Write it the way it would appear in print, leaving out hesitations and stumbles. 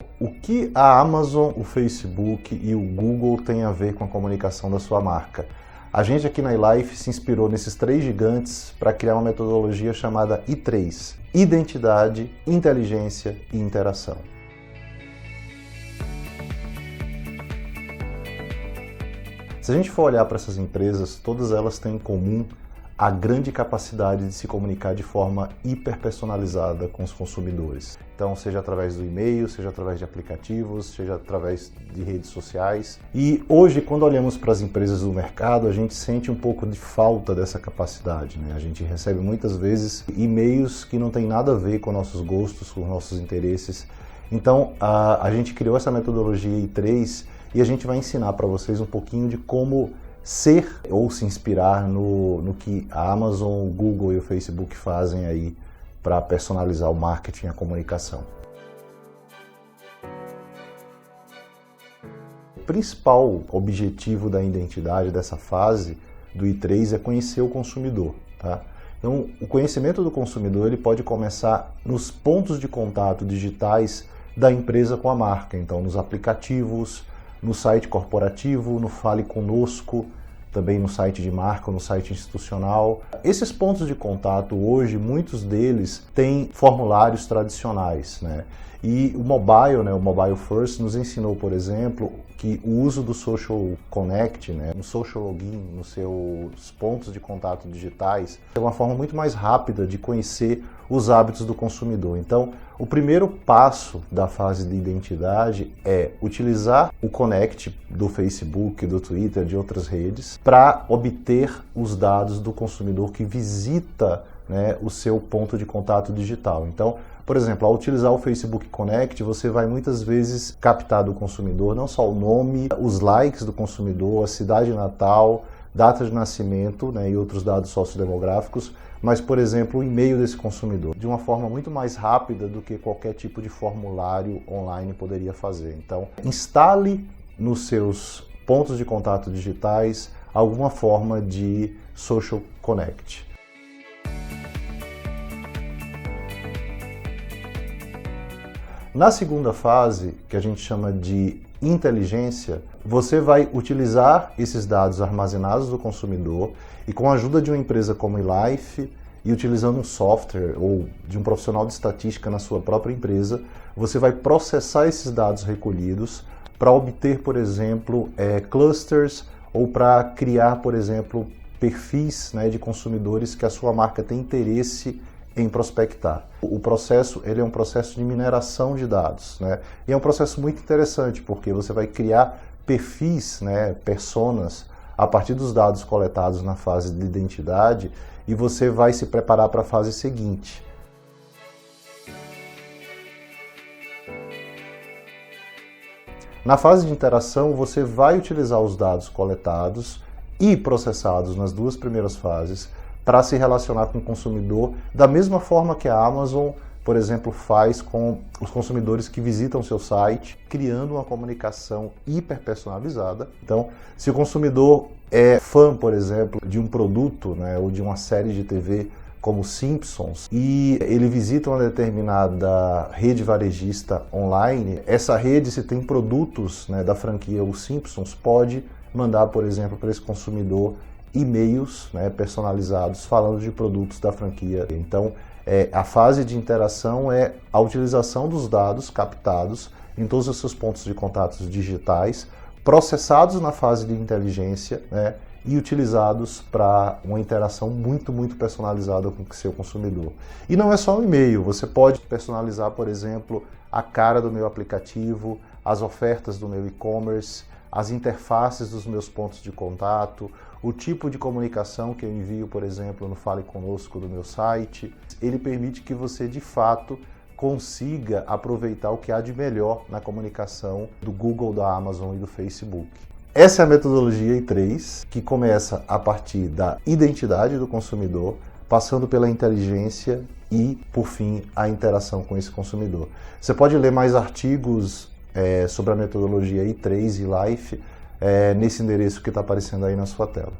O que a Amazon, o Facebook e o Google têm a ver com a comunicação da sua marca? A gente aqui na eLife se inspirou nesses três gigantes para criar uma metodologia chamada I3: Identidade, Inteligência e Interação. Se a gente for olhar para essas empresas, todas elas têm em comum a grande capacidade de se comunicar de forma hiperpersonalizada com os consumidores. Então, seja através do e-mail, seja através de aplicativos, seja através de redes sociais. E hoje, quando olhamos para as empresas do mercado, a gente sente um pouco de falta dessa capacidade, né? A gente recebe muitas vezes e-mails que não tem nada a ver com nossos gostos, com nossos interesses. Então, a gente criou essa metodologia I3 e a gente vai ensinar para vocês um pouquinho de como ser ou se inspirar no que a Amazon, o Google e o Facebook fazem aí para personalizar o marketing e a comunicação. O principal objetivo da identidade dessa fase do I3 é conhecer o consumidor, tá? Então, o conhecimento do consumidor ele pode começar nos pontos de contato digitais da empresa com a marca, então nos aplicativos, no site corporativo, no Fale Conosco, também no site de marca, no site institucional. Esses pontos de contato hoje, muitos deles têm formulários tradicionais, né? E o mobile, né, o Mobile First, nos ensinou, por exemplo, que o uso do Social Connect, né, no Social Login, nos seus pontos de contato digitais, é uma forma muito mais rápida de conhecer os hábitos do consumidor. Então, o primeiro passo da fase de identidade é utilizar o Connect do Facebook, do Twitter, de outras redes, para obter os dados do consumidor que visita, né, o seu ponto de contato digital. Então, por exemplo, ao utilizar o Facebook Connect, você vai muitas vezes captar do consumidor não só o nome, os likes do consumidor, a cidade natal, data de nascimento, né, e outros dados sociodemográficos, mas, por exemplo, o e-mail desse consumidor, de uma forma muito mais rápida do que qualquer tipo de formulário online poderia fazer. Então, instale nos seus pontos de contato digitais alguma forma de Social Connect. Na segunda fase, que a gente chama de inteligência, você vai utilizar esses dados armazenados do consumidor e, com a ajuda de uma empresa como a eLife e utilizando um software ou de um profissional de estatística na sua própria empresa, você vai processar esses dados recolhidos para obter, por exemplo, clusters ou para criar, por exemplo, perfis, né, de consumidores que a sua marca tem interesse em prospectar. O processo ele é um processo de mineração de dados, né? E é um processo muito interessante porque você vai criar perfis, né, personas, a partir dos dados coletados na fase de identidade e você vai se preparar para a fase seguinte. Na fase de interação, você vai utilizar os dados coletados e processados nas duas primeiras fases para se relacionar com o consumidor da mesma forma que a Amazon, por exemplo, faz com os consumidores que visitam seu site, criando uma comunicação hiperpersonalizada. Então, se o consumidor é fã, por exemplo, de um produto, né, ou de uma série de TV como Simpsons, e ele visita uma determinada rede varejista online, essa rede, se tem produtos, né, da franquia Os Simpsons, pode mandar, por exemplo, para esse consumidor e-mails, né, personalizados falando de produtos da franquia. Então, a fase de interação é a utilização dos dados captados em todos os seus pontos de contatos digitais, processados na fase de inteligência, né, e utilizados para uma interação muito, muito personalizada com o seu consumidor. E não é só um e-mail, você pode personalizar, por exemplo, a cara do meu aplicativo, as ofertas do meu e-commerce, as interfaces dos meus pontos de contato, o tipo de comunicação que eu envio, por exemplo, no Fale Conosco do meu site. Ele permite que você, de fato, consiga aproveitar o que há de melhor na comunicação do Google, da Amazon e do Facebook. Essa é a metodologia I3, que começa a partir da identidade do consumidor, passando pela inteligência e, por fim, a interação com esse consumidor. Você pode ler mais artigos sobre a metodologia I3 e eLife nesse endereço que está aparecendo aí na sua tela.